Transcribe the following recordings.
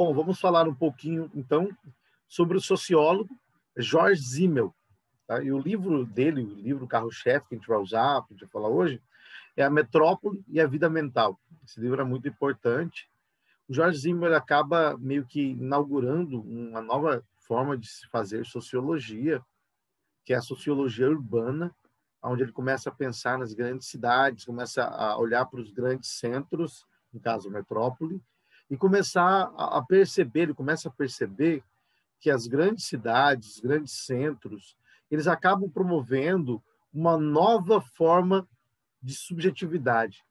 Bom, vamos falar um pouquinho, então, sobre o sociólogo George Simmel. Tá? E o livro dele, o livro carro-chefe que a gente vai usar, que a gente vai falar hoje, é A Metrópole e a Vida Mental. Esse livro é muito importante. O George Simmel acaba meio que inaugurando uma nova forma de se fazer sociologia, que é a sociologia urbana, onde ele começa a pensar nas grandes cidades, começa a olhar para os grandes centros, no caso a metrópole, e começar a perceber, ele começa a perceber que as grandes cidades, os grandes centros, eles acabam promovendo uma nova forma de subjetividade.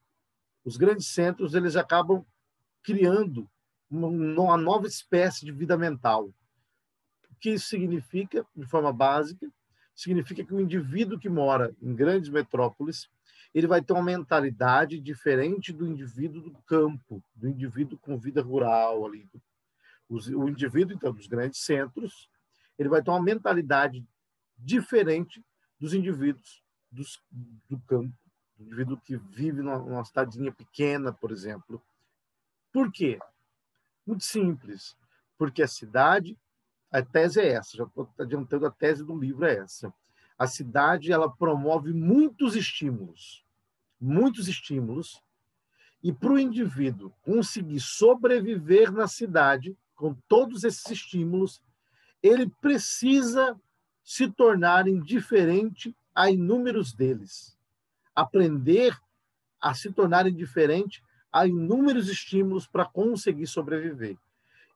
Os grandes centros, eles acabam criando uma nova espécie de vida mental. O que isso significa, de forma básica? Significa que o indivíduo que mora em grandes metrópoles, ele vai ter uma mentalidade diferente do indivíduo do campo, do indivíduo com vida rural ali. O indivíduo, então, dos grandes centros, ele vai ter uma mentalidade diferente dos indivíduos do campo, do indivíduo que vive numa cidadezinha pequena, por exemplo. Por quê? Muito simples. Porque a cidade, a tese é essa, já estou adiantando, a tese do livro é essa. A cidade, ela promove muitos estímulos, e para o indivíduo conseguir sobreviver na cidade, com todos esses estímulos, ele precisa se tornar indiferente a inúmeros deles. Aprender a se tornar indiferente a inúmeros estímulos para conseguir sobreviver.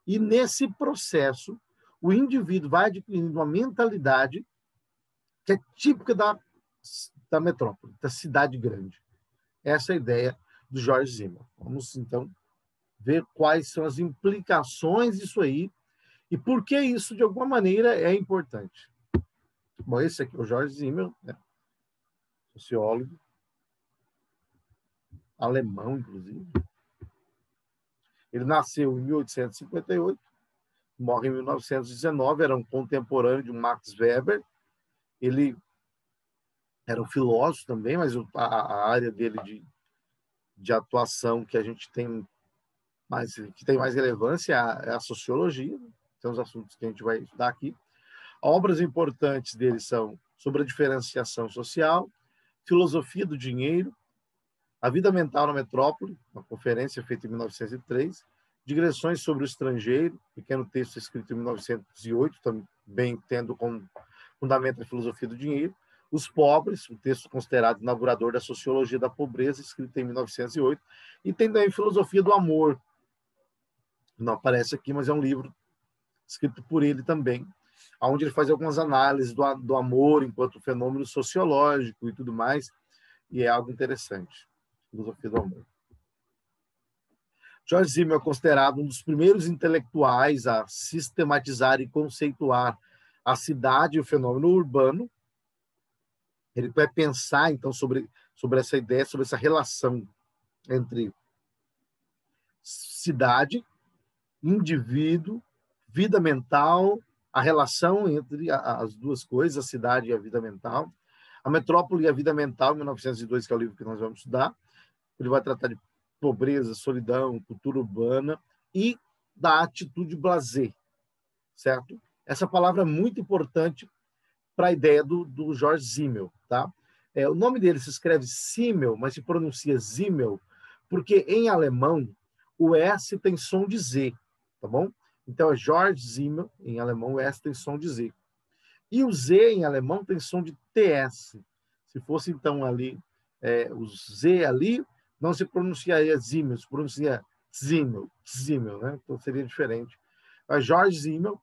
E nesse processo, o indivíduo vai adquirindo uma mentalidade que é típica da metrópole, da cidade grande. Essa é a ideia do George Simmel. Vamos, então, ver quais são as implicações disso aí e por que isso, de alguma maneira, é importante. Bom, esse aqui é o George Simmel, né? Sociólogo, alemão, inclusive. Ele nasceu em 1858, morre em 1919, era um contemporâneo de Max Weber. Ele era um filósofo também, mas a área dele de atuação que a gente tem que tem mais relevância é a sociologia, são os assuntos que a gente vai estudar aqui. Obras importantes dele são sobre a diferenciação social, filosofia do dinheiro, a vida mental na metrópole, uma conferência feita em 1903, digressões sobre o estrangeiro, pequeno texto escrito em 1908, também tendo como fundamento a filosofia do dinheiro, Os Pobres, um texto considerado inaugurador da sociologia da pobreza, escrito em 1908, e tem também Filosofia do Amor. Não aparece aqui, mas é um livro escrito por ele também, onde ele faz algumas análises do amor enquanto fenômeno sociológico e tudo mais, e é algo interessante. Filosofia do Amor. George Simmel é considerado um dos primeiros intelectuais a sistematizar e conceituar a cidade e o fenômeno urbano. Ele vai pensar, então, sobre essa ideia, sobre essa relação entre cidade, indivíduo, vida mental, a relação entre as duas coisas, a cidade e a vida mental. A Metrópole e a Vida Mental, em 1902, que é o livro que nós vamos estudar. Ele vai tratar de pobreza, solidão, cultura urbana e da atitude blasé, certo? Essa palavra é muito importante para a ideia do George Simmel, tá? O nome dele se escreve Simmel, mas se pronuncia Simmel, porque em alemão o S tem som de Z, tá bom? Então é George Simmel, em alemão o S tem som de Z. E o Z em alemão tem som de TS. Se fosse então ali o Z ali, não se pronunciaria Simmel, se pronuncia Simmel, né? Então seria diferente. Mas George Simmel,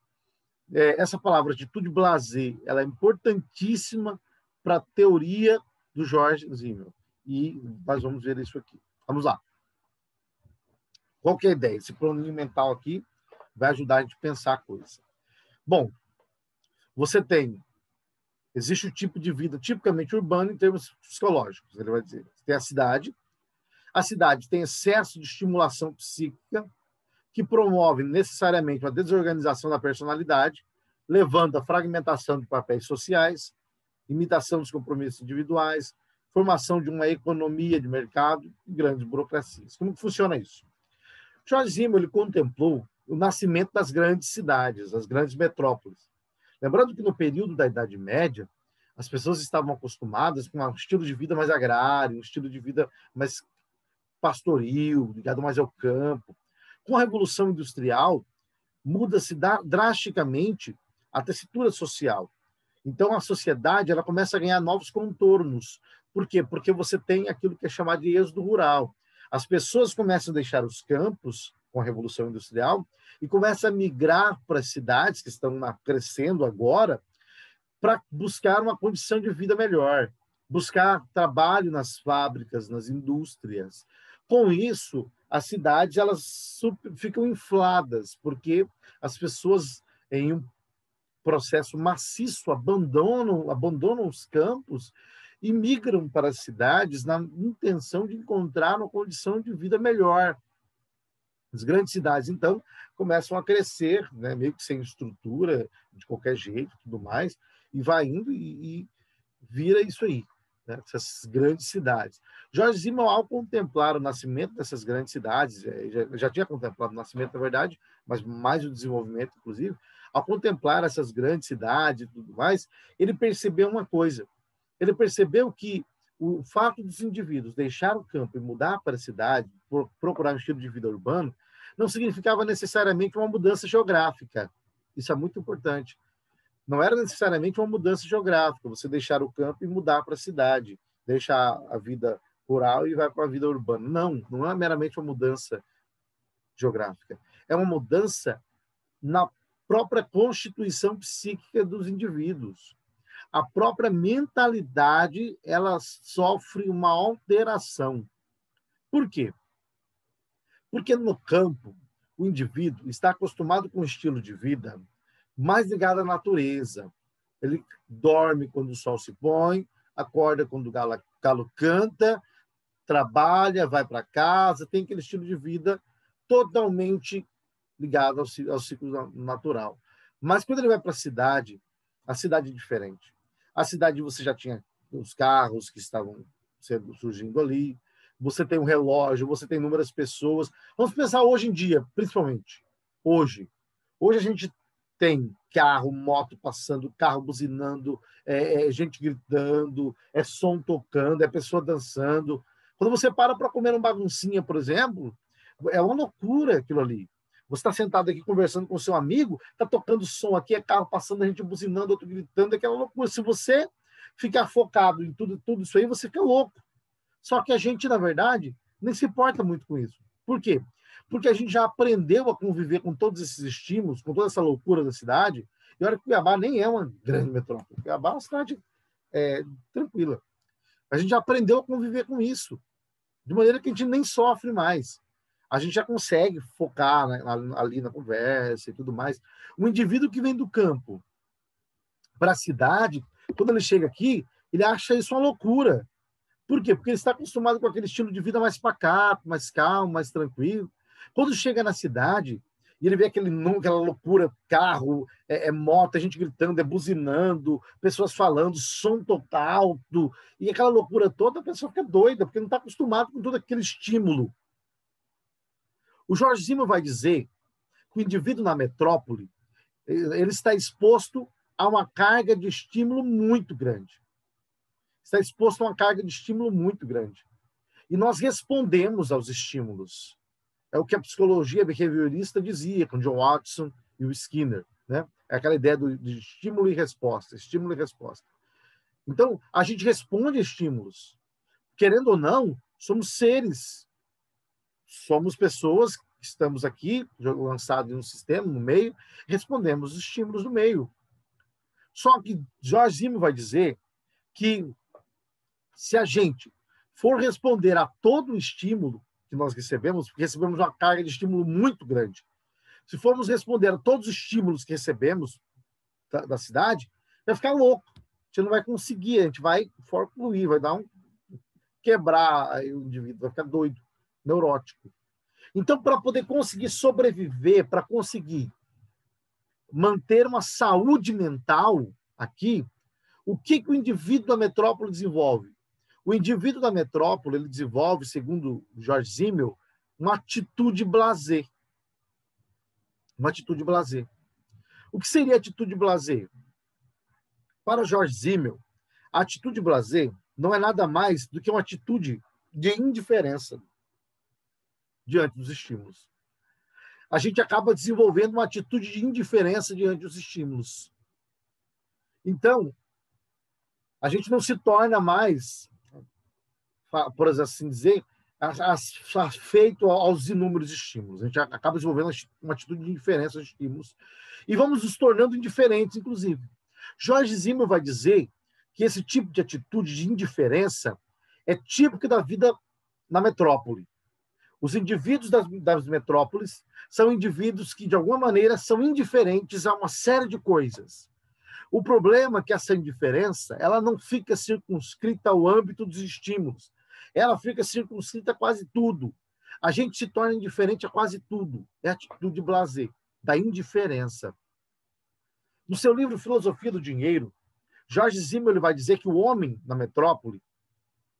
essa palavra atitude blasé, ela é importantíssima para a teoria do George Simmel. E nós vamos ver isso aqui. Vamos lá. Qual que é a ideia? Esse plano mental aqui vai ajudar a gente a pensar a coisa. Bom, existe o tipo de vida tipicamente urbano em termos psicológicos, ele vai dizer. Você tem a cidade tem excesso de estimulação psíquica, que promove necessariamente uma desorganização da personalidade, levando à fragmentação de papéis sociais, imitação dos compromissos individuais, formação de uma economia de mercado e grandes burocracias. Como que funciona isso? George Simmel, ele contemplou o nascimento das grandes cidades, as grandes metrópoles. Lembrando que no período da Idade Média, as pessoas estavam acostumadas com um estilo de vida mais agrário, um estilo de vida mais pastoril, ligado mais ao campo. Com a Revolução Industrial, muda-se drasticamente a tessitura social. Então, a sociedade ela começa a ganhar novos contornos. Por quê? Porque você tem aquilo que é chamado de êxodo rural. As pessoas começam a deixar os campos com a Revolução Industrial e começam a migrar para as cidades que estão crescendo agora para buscar uma condição de vida melhor, buscar trabalho nas fábricas, nas indústrias. Com isso, as cidades elas ficam infladas, porque as pessoas, em um processo maciço, abandonam os campos e migram para as cidades na intenção de encontrar uma condição de vida melhor. As grandes cidades, então, começam a crescer, né, meio que sem estrutura, de qualquer jeito, tudo mais, e vai indo e vira isso aí, né, essas grandes cidades. Jorge Simmel, ao contemplar o nascimento dessas grandes cidades, já tinha contemplado o nascimento, na verdade, mas mais o desenvolvimento, inclusive, ao contemplar essas grandes cidades e tudo mais, ele percebeu uma coisa. Ele percebeu que o fato dos indivíduos deixar o campo e mudar para a cidade, procurar um estilo de vida urbano, não significava necessariamente uma mudança geográfica. Isso é muito importante. Não era necessariamente uma mudança geográfica, você deixar o campo e mudar para a cidade, deixar a vida rural e vai para a vida urbana. Não, não é meramente uma mudança geográfica. É uma mudança na própria constituição psíquica dos indivíduos. A própria mentalidade, ela sofre uma alteração. Por quê? Porque no campo, o indivíduo está acostumado com um estilo de vida mais ligado à natureza. Ele dorme quando o sol se põe, acorda quando o galo canta, trabalha, vai para casa, tem aquele estilo de vida totalmente ligado ao ciclo natural. Mas quando ele vai para a cidade é diferente. A cidade você já tinha os carros que estavam surgindo ali, você tem um relógio, você tem inúmeras pessoas. Vamos pensar hoje em dia, principalmente. Hoje a gente tem carro, moto passando, carro buzinando, gente gritando, é som tocando, é pessoa dançando. Quando você para comer uma baguncinha, por exemplo, é uma loucura aquilo ali. Você está sentado aqui conversando com o seu amigo, está tocando som aqui, é carro passando, a gente buzinando, outro gritando, é aquela loucura. Se você ficar focado em tudo isso aí, você fica louco. Só que a gente, na verdade, nem se importa muito com isso. Por quê? Porque a gente já aprendeu a conviver com todos esses estímulos, com toda essa loucura da cidade, e olha que Cuiabá nem é uma grande metrópole. Cuiabá é uma cidade tranquila. A gente já aprendeu a conviver com isso, de maneira que a gente nem sofre mais. A gente já consegue focar, né, ali na conversa e tudo mais. O indivíduo que vem do campo para a cidade, quando ele chega aqui, ele acha isso uma loucura. Por quê? Porque ele está acostumado com aquele estilo de vida mais pacato, mais calmo, mais tranquilo. Quando chega na cidade e ele vê aquela loucura, carro, moto, a gente gritando, buzinando, pessoas falando, som total, e aquela loucura toda, a pessoa fica doida, porque não está acostumado com todo aquele estímulo. O Jorge Simmel vai dizer que o indivíduo na metrópole ele está exposto a uma carga de estímulo muito grande. Está exposto a uma carga de estímulo muito grande. E nós respondemos aos estímulos. É o que a psicologia behaviorista dizia com John Watson e o Skinner, né? É aquela ideia de estímulo e resposta, estímulo e resposta. Então, a gente responde a estímulos. Querendo ou não, somos seres. Somos pessoas que estamos aqui, lançados em um sistema, no meio, respondemos os estímulos do meio. Só que Jorge Simmel vai dizer que se a gente for responder a todo o estímulo que nós recebemos, porque recebemos uma carga de estímulo muito grande, se formos responder a todos os estímulos que recebemos da cidade, vai ficar louco. A gente não vai conseguir, a gente vai forcluir, vai dar quebrar o indivíduo, vai ficar doido, neurótico. Então, para poder conseguir sobreviver, para conseguir manter uma saúde mental aqui, o que o indivíduo da metrópole desenvolve? O indivíduo da metrópole ele desenvolve, segundo Jorge Simmel, uma atitude blasé. uma atitude blasé. O que seria atitude blasé? Para George Simmel, a atitude blasé não é nada mais do que uma atitude de indiferença diante dos estímulos. A gente acaba desenvolvendo uma atitude de indiferença diante dos estímulos. Então, a gente não se torna mais, por assim dizer, feito aos inúmeros estímulos. A gente acaba desenvolvendo uma atitude de indiferença aos estímulos e vamos nos tornando indiferentes, inclusive. George Simmel vai dizer que esse tipo de atitude de indiferença é típico da vida na metrópole. Os indivíduos das metrópoles são indivíduos que, de alguma maneira, são indiferentes a uma série de coisas. O problema é que essa indiferença ela não fica circunscrita ao âmbito dos estímulos. Ela fica circunscrita a quase tudo. A gente se torna indiferente a quase tudo. É a atitude blasé, da indiferença. No seu livro Filosofia do Dinheiro, George Simmel vai dizer que o homem na metrópole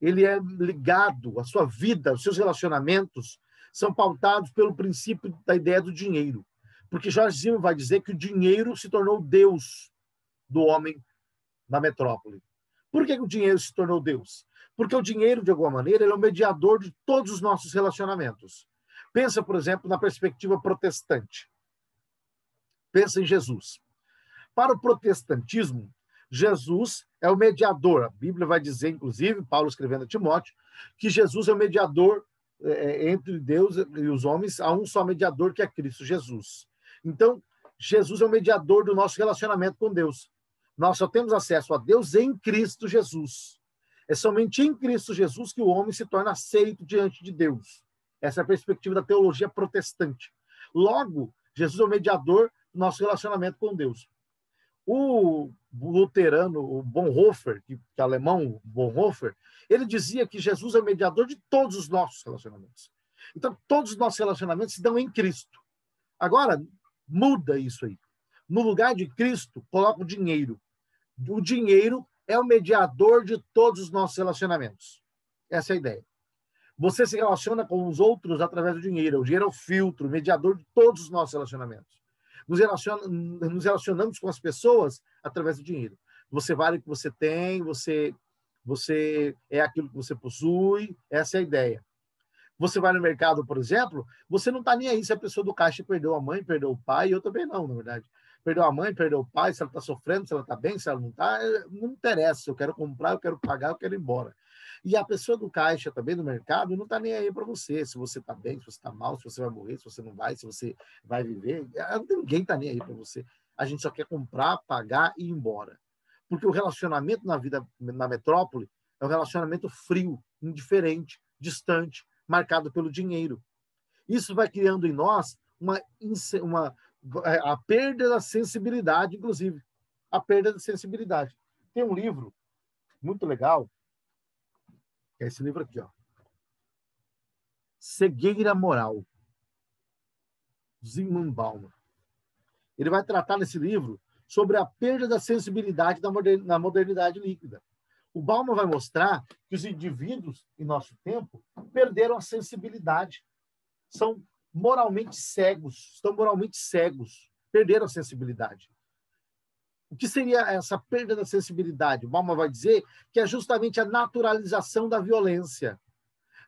ele é ligado, a sua vida, os seus relacionamentos são pautados pelo princípio da ideia do dinheiro. Porque George Simmel vai dizer que o dinheiro se tornou Deus do homem na metrópole. Por que o dinheiro se tornou Deus? Porque o dinheiro, de alguma maneira, ele é o mediador de todos os nossos relacionamentos. Pensa, por exemplo, na perspectiva protestante. Pensa em Jesus. Para o protestantismo, Jesus é o mediador. A Bíblia vai dizer, inclusive, Paulo escrevendo a Timóteo, que Jesus é o mediador entre Deus e os homens. Há um só mediador, que é Cristo Jesus. Então, Jesus é o mediador do nosso relacionamento com Deus. Nós só temos acesso a Deus em Cristo Jesus. É somente em Cristo Jesus que o homem se torna aceito diante de Deus. Essa é a perspectiva da teologia protestante. Logo, Jesus é o mediador do nosso relacionamento com Deus. O luterano, o Bonhoeffer, que é alemão, Bonhoeffer, ele dizia que Jesus é o mediador de todos os nossos relacionamentos. Então, todos os nossos relacionamentos se dão em Cristo. Agora, muda isso aí. No lugar de Cristo, coloca o dinheiro. O dinheiro é o mediador de todos os nossos relacionamentos. Essa é a ideia. Você se relaciona com os outros através do dinheiro. O dinheiro é o filtro, o mediador de todos os nossos relacionamentos. Nos relacionamos com as pessoas através do dinheiro. Você vale o que você tem, você é aquilo que você possui, essa é a ideia. Você vai no mercado, por exemplo, você não está nem aí se a pessoa do caixa perdeu a mãe, perdeu o pai, eu também não, na verdade. Perdeu a mãe, perdeu o pai, se ela está sofrendo, se ela está bem, se ela não está, não interessa. Eu quero comprar, eu quero pagar, eu quero ir embora. E a pessoa do caixa também, do mercado, não está nem aí para você. Se você está bem, se você está mal, se você vai morrer, se você não vai, se você vai viver. Ninguém está nem aí para você. A gente só quer comprar, pagar e ir embora. Porque o relacionamento na vida, na metrópole, é um relacionamento frio, indiferente, distante, marcado pelo dinheiro. Isso vai criando em nós a perda da sensibilidade, inclusive. A perda da sensibilidade. Tem um livro muito legal, que é esse livro aqui, ó. Cegueira Moral, Zygmunt Bauman. Ele vai tratar nesse livro sobre a perda da sensibilidade na modernidade líquida. O Bauman vai mostrar que os indivíduos, em nosso tempo, perderam a sensibilidade. São moralmente cegos, estão moralmente cegos, perderam a sensibilidade. O que seria essa perda da sensibilidade? O Bauman vai dizer que é justamente a naturalização da violência.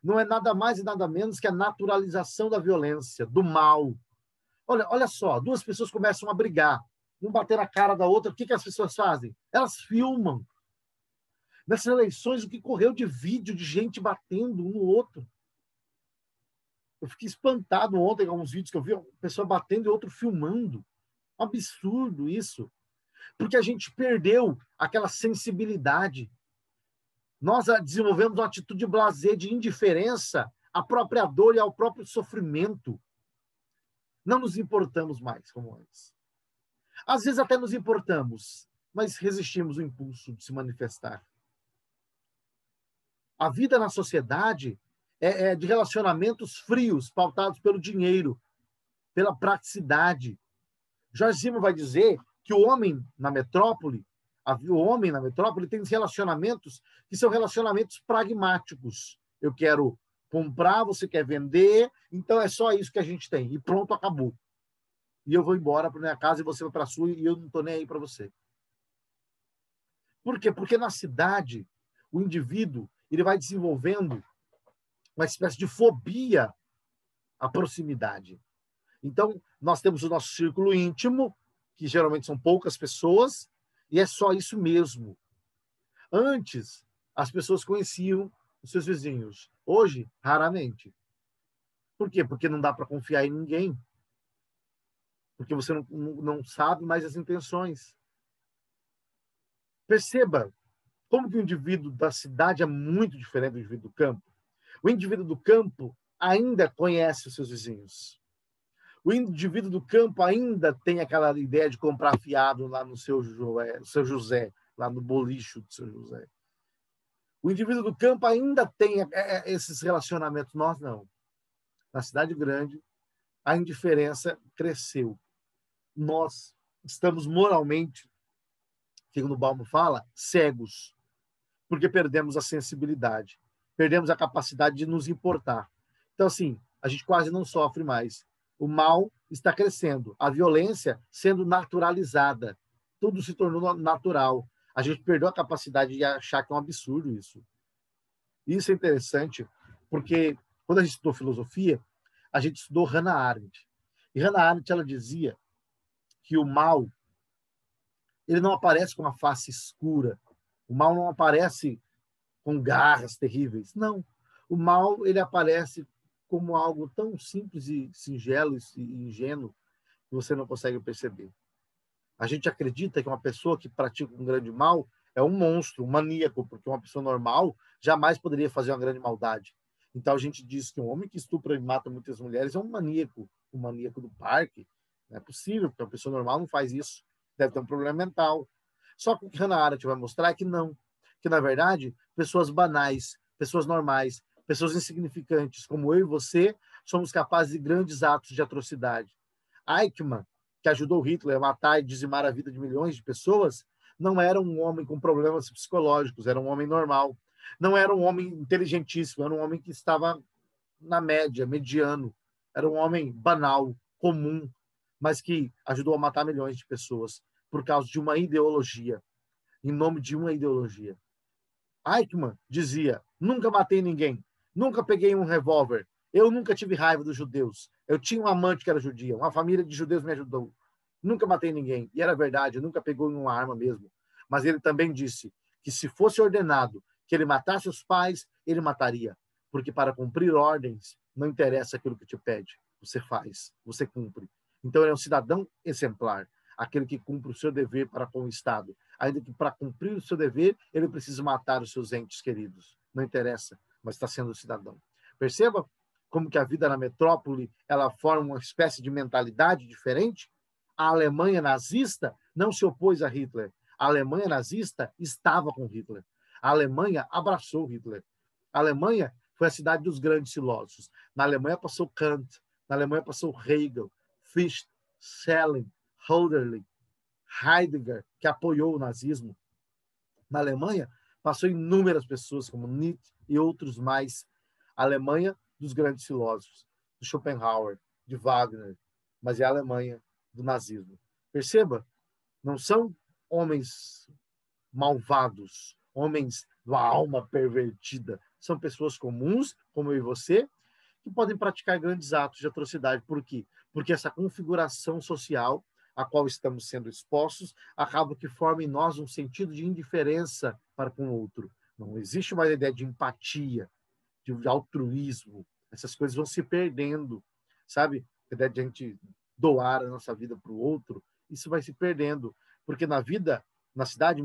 Não é nada mais e nada menos que a naturalização da violência, do mal. Olha só, duas pessoas começam a brigar, um bater na cara da outra, o que as pessoas fazem? Elas filmam. Nessas eleições, o que correu de vídeo de gente batendo um no outro? Eu fiquei espantado ontem com alguns vídeos que eu vi, uma pessoa batendo e outro filmando. Um absurdo isso. Porque a gente perdeu aquela sensibilidade. Nós desenvolvemos uma atitude blasé de indiferença à própria dor e ao próprio sofrimento. Não nos importamos mais como antes. Às vezes até nos importamos, mas resistimos ao impulso de se manifestar. A vida na sociedade é de relacionamentos frios, pautados pelo dinheiro, pela praticidade. George Simmel vai dizer que o homem na metrópole tem relacionamentos que são relacionamentos pragmáticos. Eu quero comprar, você quer vender, então é só isso que a gente tem. E pronto, acabou. e eu vou embora para minha casa e você vai para a sua e eu não estou nem aí para você. Por quê? Porque na cidade, o indivíduo ele vai desenvolvendo uma espécie de fobia à proximidade. Então, nós temos o nosso círculo íntimo, que geralmente são poucas pessoas, e é só isso mesmo. Antes, as pessoas conheciam os seus vizinhos. Hoje, raramente. Por quê? Porque não dá para confiar em ninguém. Porque você não sabe mais as intenções. Perceba como que o indivíduo da cidade é muito diferente do indivíduo do campo. O indivíduo do campo ainda conhece os seus vizinhos. O indivíduo do campo ainda tem aquela ideia de comprar fiado lá no seu José, lá no bolicho do seu José. O indivíduo do campo ainda tem esses relacionamentos. Nós não. Na cidade grande, a indiferença cresceu. Nós estamos moralmente, segundo Balmo fala, cegos, porque perdemos a sensibilidade, perdemos a capacidade de nos importar. Então, assim, a gente quase não sofre mais. O mal está crescendo, a violência sendo naturalizada. Tudo se tornou natural. A gente perdeu a capacidade de achar que é um absurdo isso. Isso é interessante, porque quando a gente estudou filosofia, a gente estudou Hannah Arendt. E Hannah Arendt, ela dizia que o mal ele não aparece com uma face escura. O mal não aparece com garras terríveis. Não. O mal ele aparece como algo tão simples e singelo e ingênuo que você não consegue perceber. A gente acredita que uma pessoa que pratica um grande mal é um monstro, um maníaco, porque uma pessoa normal jamais poderia fazer uma grande maldade. Então a gente diz que um homem que estupra e mata muitas mulheres é um maníaco do parque. Não é possível, porque uma pessoa normal não faz isso. Deve ter um problema mental. Só que o que Hannah Arendt vai mostrar é que não. Que, na verdade, pessoas banais, pessoas normais, pessoas insignificantes, como eu e você, somos capazes de grandes atos de atrocidade. Eichmann, que ajudou Hitler a matar e dizimar a vida de milhões de pessoas, não era um homem com problemas psicológicos, era um homem normal. Não era um homem inteligentíssimo, era um homem que estava na média, mediano. Era um homem banal, comum, mas que ajudou a matar milhões de pessoas por causa de uma ideologia, em nome de uma ideologia. Eichmann dizia: nunca matei ninguém, nunca peguei um revólver, eu nunca tive raiva dos judeus, eu tinha um amante que era judia, uma família de judeus me ajudou, nunca matei ninguém. E era verdade, eu nunca pegou uma arma mesmo. Mas ele também disse que se fosse ordenado que ele matasse os pais, ele mataria, porque para cumprir ordens não interessa aquilo que te pede, você faz, você cumpre. Então ele é um cidadão exemplar, aquele que cumpre o seu dever para com o Estado, ainda que para cumprir o seu dever ele precisa matar os seus entes queridos, não interessa, mas está sendo cidadão. Perceba como que a vida na metrópole ela forma uma espécie de mentalidade diferente. A Alemanha nazista não se opôs a Hitler. A Alemanha nazista estava com Hitler. A Alemanha abraçou Hitler. A Alemanha foi a cidade dos grandes filósofos. Na Alemanha passou Kant, na Alemanha passou Hegel, Fichte, Schelling, Hölderlin, Heidegger, que apoiou o nazismo. Na Alemanha passou inúmeras pessoas, como Nietzsche e outros mais. A Alemanha dos grandes filósofos, de Schopenhauer, de Wagner, mas é a Alemanha do nazismo. Perceba, não são homens malvados, homens de uma alma pervertida. São pessoas comuns, como eu e você, que podem praticar grandes atos de atrocidade. Por quê? Porque essa configuração social a qual estamos sendo expostos acaba que forma em nós um sentido de indiferença para com o outro. Não existe mais a ideia de empatia, de altruísmo. Essas coisas vão se perdendo, sabe? A ideia de a gente doar a nossa vida para o outro, isso vai se perdendo. Porque na vida, na cidade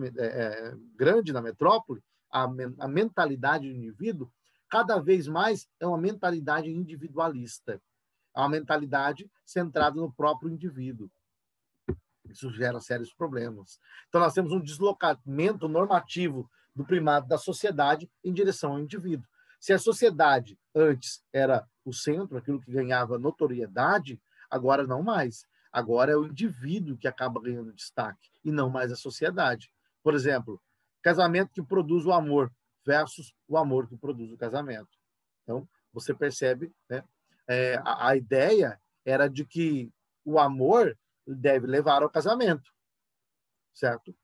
grande, na metrópole, a mentalidade do indivíduo cada vez mais é uma mentalidade individualista. É uma mentalidade centrada no próprio indivíduo. Isso gera sérios problemas. Então, nós temos um deslocamento normativo do primado da sociedade em direção ao indivíduo. Se a sociedade antes era o centro, aquilo que ganhava notoriedade, agora não mais. Agora é o indivíduo que acaba ganhando destaque e não mais a sociedade. Por exemplo, casamento que produz o amor versus o amor que produz o casamento. Então, você percebe, né? A ideia era de que o amor deve levar ao casamento, certo?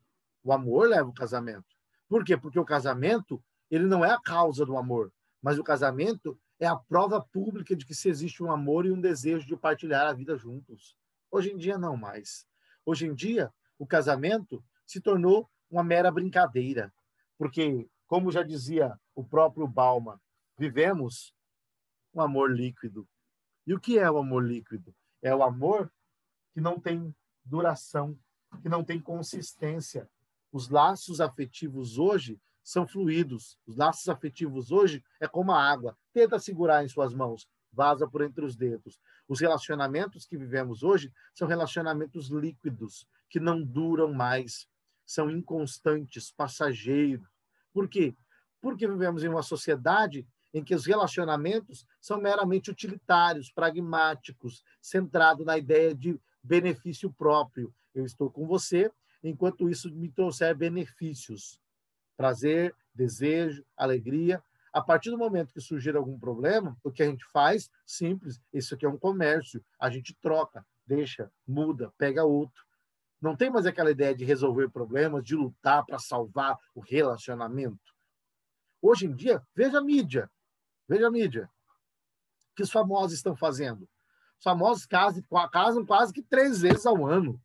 O amor leva ao casamento. Por quê? Porque o casamento, ele não é a causa do amor, mas o casamento é a prova pública de que se existe um amor e um desejo de partilhar a vida juntos. Hoje em dia, não mais. Hoje em dia, o casamento se tornou uma mera brincadeira, porque, como já dizia o próprio Bauman, vivemos um amor líquido. E o que é o amor líquido? É o amor que não tem duração, que não tem consistência. Os laços afetivos hoje são fluidos. Os laços afetivos hoje é como a água. Tenta segurar em suas mãos, vaza por entre os dedos. Os relacionamentos que vivemos hoje são relacionamentos líquidos, que não duram mais, são inconstantes, passageiros. Por quê? Porque vivemos em uma sociedade em que os relacionamentos são meramente utilitários, pragmáticos, centrados na ideia de benefício próprio. Eu estou com você, enquanto isso me trouxer benefícios, prazer, desejo, alegria. A partir do momento que surgir algum problema, o que a gente faz? Simples, isso aqui é um comércio, a gente troca, deixa, muda, pega outro. Não tem mais aquela ideia de resolver problemas, de lutar para salvar o relacionamento. Hoje em dia, veja a mídia. Veja a mídia. O que os famosos estão fazendo? Os famosos casam quase que 3 vezes ao ano.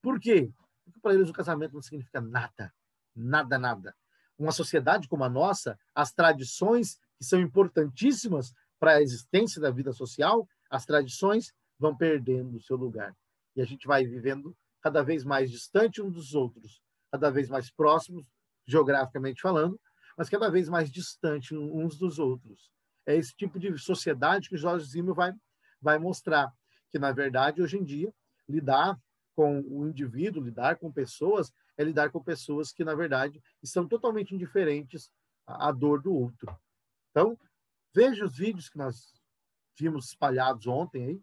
Por quê? Porque para eles o casamento não significa nada. Nada, nada. Uma sociedade como a nossa, as tradições que são importantíssimas para a existência da vida social, as tradições vão perdendo o seu lugar. E a gente vai vivendo cada vez mais distante uns dos outros, cada vez mais próximos, geograficamente falando, mas cada vez mais distante uns dos outros. É esse tipo de sociedade que Jorge Simmel vai mostrar, que, na verdade, hoje em dia, lidar com o indivíduo, lidar com pessoas, é lidar com pessoas que, na verdade, estão totalmente indiferentes à dor do outro. Então, veja os vídeos que nós vimos espalhados ontem aí,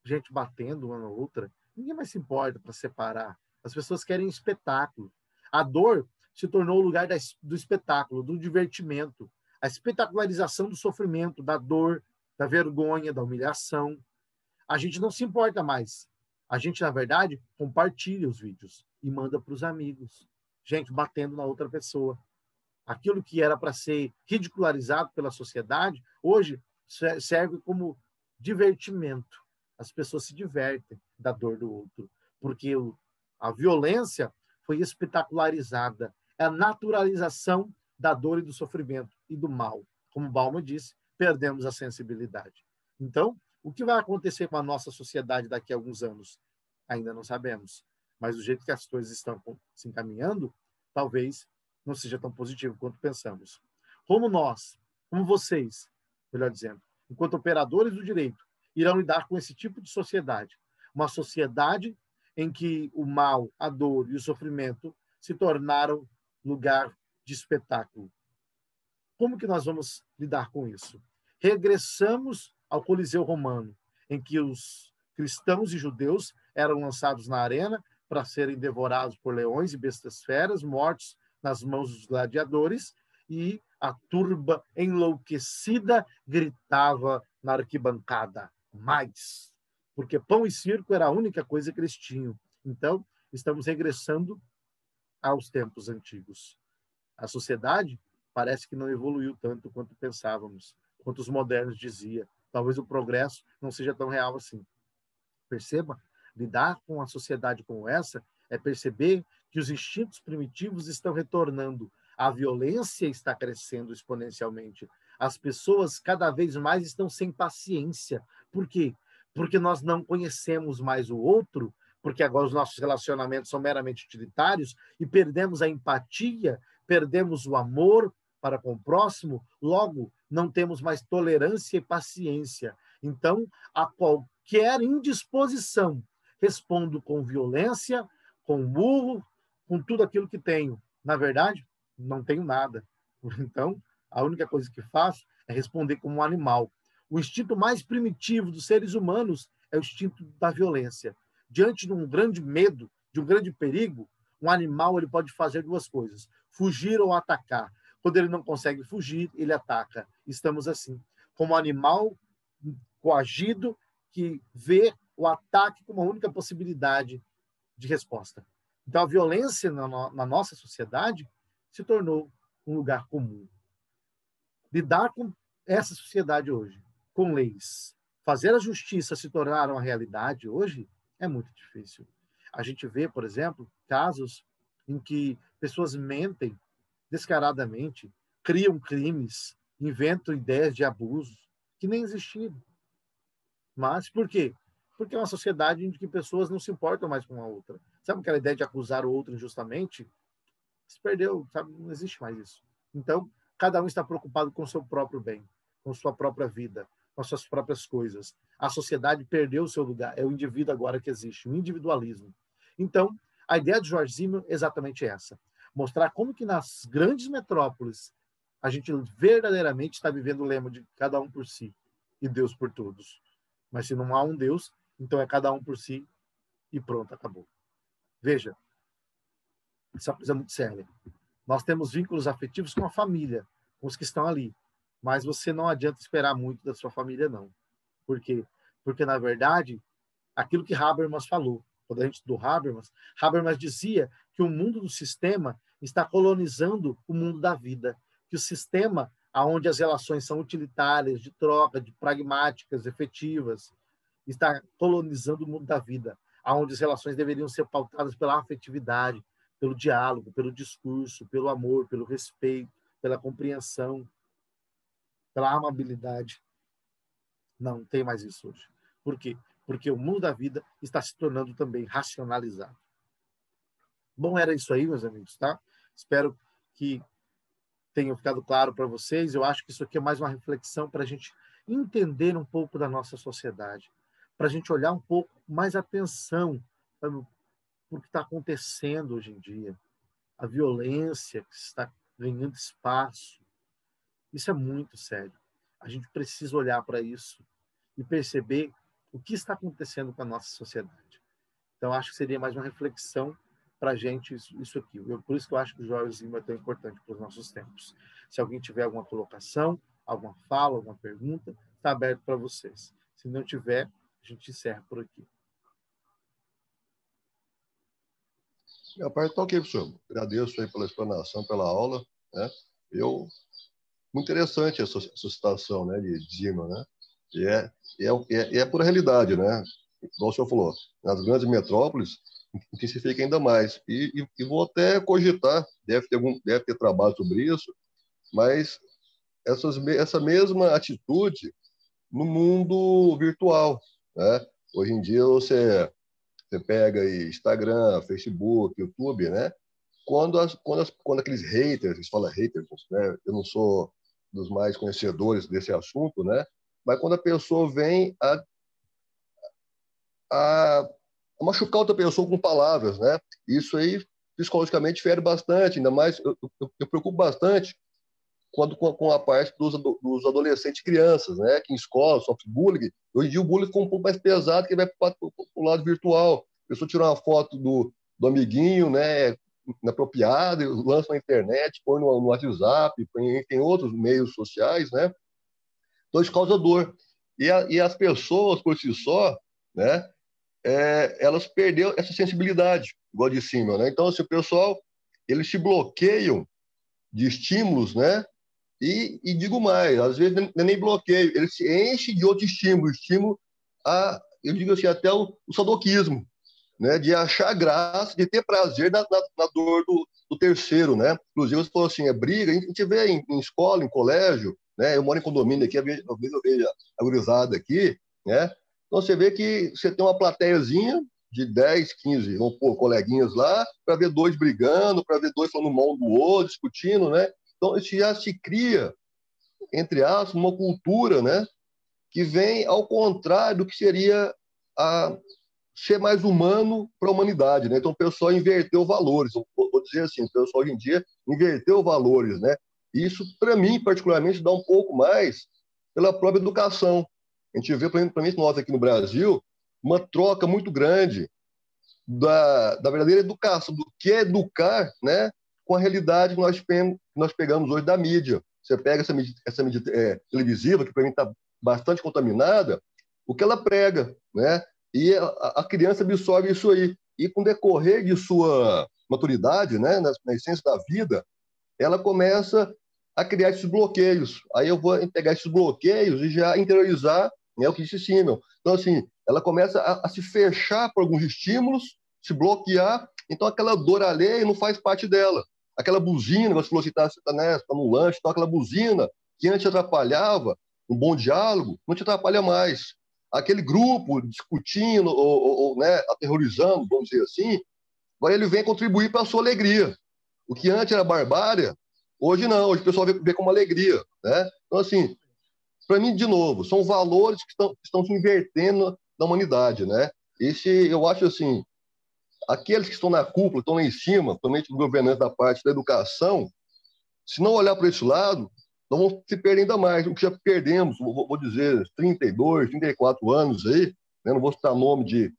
gente batendo uma na outra. Ninguém mais se importa para separar. As pessoas querem espetáculo. A dor se tornou o lugar do espetáculo, do divertimento, a espetacularização do sofrimento, da dor, da vergonha, da humilhação. A gente não se importa mais. A gente, na verdade, compartilha os vídeos e manda para os amigos. Gente batendo na outra pessoa. Aquilo que era para ser ridicularizado pela sociedade, hoje serve como divertimento. As pessoas se divertem da dor do outro, porque a violência foi espetacularizada. É a naturalização da dor e do sofrimento e do mal. Como Bauman disse, perdemos a sensibilidade. Então, o que vai acontecer com a nossa sociedade daqui a alguns anos? Ainda não sabemos. Mas do jeito que as coisas estão se encaminhando, talvez não seja tão positivo quanto pensamos. Como nós, como vocês, melhor dizendo, enquanto operadores do direito, irão lidar com esse tipo de sociedade? Uma sociedade em que o mal, a dor e o sofrimento se tornaram lugar de espetáculo. Como que nós vamos lidar com isso? Regressamos ao Coliseu Romano, em que os cristãos e judeus eram lançados na arena para serem devorados por leões e bestas feras, mortos nas mãos dos gladiadores, e a turba enlouquecida gritava na arquibancada: mais! Porque pão e circo era a única coisa que eles tinham. Então, estamos regressando aos tempos antigos. A sociedade parece que não evoluiu tanto quanto pensávamos, quanto os modernos diziam. Talvez o progresso não seja tão real assim. Perceba, lidar com uma sociedade como essa é perceber que os instintos primitivos estão retornando. A violência está crescendo exponencialmente. As pessoas cada vez mais estão sem paciência. Por quê? Porque nós não conhecemos mais o outro, porque agora os nossos relacionamentos são meramente utilitários e perdemos a empatia, perdemos o amor para com o próximo, logo não temos mais tolerância e paciência. Então, a qualquer indisposição, respondo com violência, com murro, com tudo aquilo que tenho. Na verdade, não tenho nada. Então, a única coisa que faço é responder como um animal. O instinto mais primitivo dos seres humanos é o instinto da violência. Diante de um grande medo, de um grande perigo, um animal ele pode fazer 2 coisas: fugir ou atacar. Quando ele não consegue fugir, ele ataca. Estamos assim, como animal coagido que vê o ataque como a única possibilidade de resposta. Então, a violência na nossa sociedade se tornou um lugar comum. Lidar com essa sociedade hoje, com leis, fazer a justiça se tornar uma realidade hoje, é muito difícil. A gente vê, por exemplo, casos em que pessoas mentem descaradamente, criam crimes, inventam ideias de abusos que nem existiram. Mas por quê? Porque é uma sociedade em que pessoas não se importam mais com a outra. Sabe aquela ideia de acusar o outro injustamente? Se perdeu, sabe? Não existe mais isso. Então, cada um está preocupado com o seu próprio bem, com sua própria vida, com as suas próprias coisas. A sociedade perdeu o seu lugar. É o indivíduo agora que existe, o individualismo. Então, a ideia de George Simmel é exatamente essa. Mostrar como que nas grandes metrópoles a gente verdadeiramente está vivendo o lema de cada um por si e Deus por todos. Mas se não há um Deus, então é cada um por si e pronto, acabou. Veja, isso é uma coisa muito séria. Nós temos vínculos afetivos com a família, com os que estão ali. Mas você não adianta esperar muito da sua família, não. Por quê? Porque, na verdade, aquilo que Habermas falou, quando a gente estudou Habermas dizia que o mundo do sistema está colonizando o mundo da vida. Que o sistema, onde as relações são utilitárias, de troca, de pragmáticas, efetivas, está colonizando o mundo da vida, onde as relações deveriam ser pautadas pela afetividade, pelo diálogo, pelo discurso, pelo amor, pelo respeito, pela compreensão, pela amabilidade. Não tem mais isso hoje. Por quê? Porque o mundo da vida está se tornando também racionalizado. Bom, era isso aí, meus amigos, tá? Espero que tenha ficado claro para vocês. Eu acho que isso aqui é mais uma reflexão para a gente entender um pouco da nossa sociedade, para a gente olhar um pouco mais atenção para o que está acontecendo hoje em dia, a violência que está ganhando espaço. Isso é muito sério. A gente precisa olhar para isso e perceber o que está acontecendo com a nossa sociedade. Então, acho que seria mais uma reflexão para a gente isso aqui. Por isso que eu acho que o George Simmel é tão importante para os nossos tempos. Se alguém tiver alguma colocação, alguma fala, alguma pergunta, está aberto para vocês. Se não tiver, a gente encerra por aqui. Minha parte está ok, professor. Agradeço aí pela explanação, pela aula, né? Muito interessante essa citação, né, de Simmel, né? É pura realidade, né? Igual o senhor falou, nas grandes metrópoles intensifica ainda mais. E vou até cogitar, deve ter trabalho sobre isso, mas essa mesma atitude no mundo virtual, né? Hoje em dia você pega aí Instagram, Facebook, YouTube, né? Quando aqueles haters, eles falam haters, né? Eu não sou dos mais conhecedores desse assunto, né? Mas quando a pessoa vem a machucar outra pessoa com palavras, né? Isso aí psicologicamente fere bastante, ainda mais eu preocupo bastante com a parte dos adolescentes e crianças, né? Que em escola sofre bullying. Hoje em dia o bullying ficou um pouco mais pesado, que vai para o lado virtual. A pessoa tira uma foto do amiguinho, né? Inapropriada, lança na internet, põe no WhatsApp, tem outros meios sociais, né? Então isso causa dor. E as pessoas, por si só, né? Elas perderam essa sensibilidade, igual de cima, né? Então, assim, o pessoal, eles se bloqueiam de estímulos, né? E digo mais, às vezes não é nem bloqueio, ele se enche de outro estímulo eu digo assim, até o sadoquismo, né? De achar graça, de ter prazer na dor do terceiro, né? Inclusive, você falou assim, briga, a gente vê em escola, em colégio, né? Eu moro em condomínio aqui, às vezes eu vejo a gurizada aqui, né? Então, você vê que você tem uma plateiazinha de 10, 15, vamos pôr, coleguinhas lá, para ver dois brigando, para ver dois falando mal um do outro, discutindo, né? Então, isso já se cria, entre aspas, uma cultura, né? Que vem ao contrário do que seria ser mais humano para a humanidade, né? Então, o pessoal inverteu valores. Vou dizer assim, o pessoal hoje em dia inverteu valores, né? E isso, para mim, particularmente, dá um pouco mais pela própria educação. A gente vê, para mim, nós aqui no Brasil, uma troca muito grande da verdadeira educação, do que é educar, né? Com a realidade que nós pegamos hoje da mídia. Você pega essa mídia televisiva, que para mim está bastante contaminada, o que ela prega, né? E a criança absorve isso aí. E com o decorrer de sua maturidade, né, na essência da vida, ela começa a criar esses bloqueios. Aí eu vou pegar esses bloqueios e já interiorizar, né, o que disse Simmel. Então, assim, ela começa a se fechar por alguns estímulos, se bloquear, então aquela dor alheia não faz parte dela. Aquela buzina, você falou que está no lanche, então aquela buzina que antes atrapalhava um bom diálogo, não te atrapalha mais. Aquele grupo discutindo ou né, aterrorizando, vamos dizer assim, agora ele vem contribuir para a sua alegria. O que antes era barbárie, hoje não, hoje o pessoal vê como alegria. Né? Então, assim, para mim, de novo, são valores que estão se invertendo na humanidade. Né? Eu acho assim, aqueles que estão na cúpula, estão lá em cima, principalmente do governante da parte da educação, se não olhar para esse lado, nós vamos se perder ainda mais. O que já perdemos, vou dizer, 32, 34 anos aí, né? Não vou citar nome de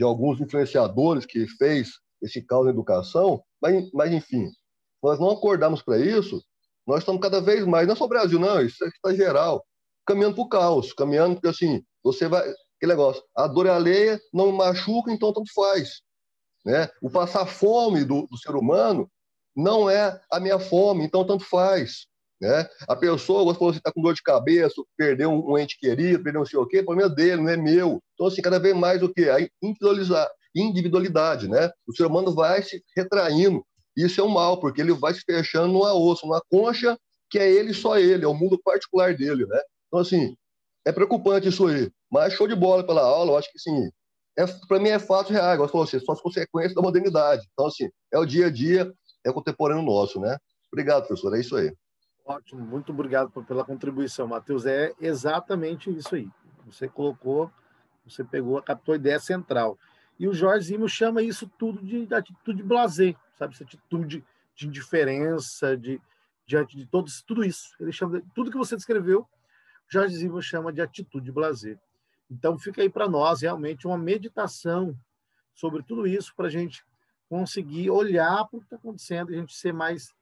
alguns influenciadores que fez esse caos na educação, mas enfim, nós não acordarmos para isso, nós estamos cada vez mais, não é só o Brasil, não, isso está geral, caminhando para o caos, caminhando porque assim, você vai, aquele negócio, a dor alheia não machuca, então tanto faz. Né? O passar fome do ser humano não é a minha fome, então tanto faz. Né? A pessoa, você está com dor de cabeça, perdeu um ente querido, perdeu não sei o quê, o problema é dele, não é meu. Então, assim, cada vez mais o quê? A individualidade, né? O ser humano vai se retraindo. Isso é um mal, porque ele vai se fechando numa osso, numa concha que é ele só ele, é o mundo particular dele, né? Então, assim, é preocupante isso aí. Mas show de bola pela aula, eu acho que, sim, para mim é fato real, igual você falou, assim, são as consequências da modernidade. Então, assim, é o dia a dia, é o contemporâneo nosso, né? Obrigado, professor, é isso aí. Ótimo, muito obrigado pela contribuição, Matheus. É exatamente isso aí. Você colocou, você pegou, captou a ideia central. E o Jorge Simmel chama isso tudo de atitude blasé, sabe? Essa atitude de indiferença, diante de tudo isso. Ele chama tudo que você descreveu, Jorge Simmel chama de atitude blasé. Então fica aí para nós realmente uma meditação sobre tudo isso para a gente conseguir olhar para o que está acontecendo e a gente ser mais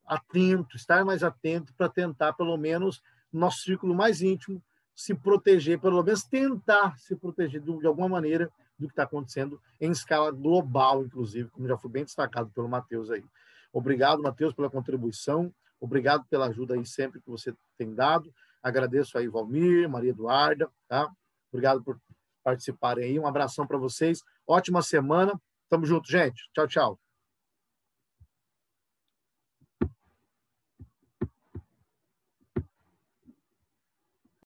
atento, estar mais atento para tentar, pelo menos, no nosso círculo mais íntimo, se proteger, pelo menos tentar se proteger de alguma maneira do que está acontecendo em escala global, inclusive, como já foi bem destacado pelo Matheus aí. Obrigado, Matheus, pela contribuição, obrigado pela ajuda aí sempre que você tem dado. Agradeço aí, Valmir, Maria Eduarda, tá? Obrigado por participarem aí. Um abração para vocês. Ótima semana. Tamo junto, gente. Tchau, tchau.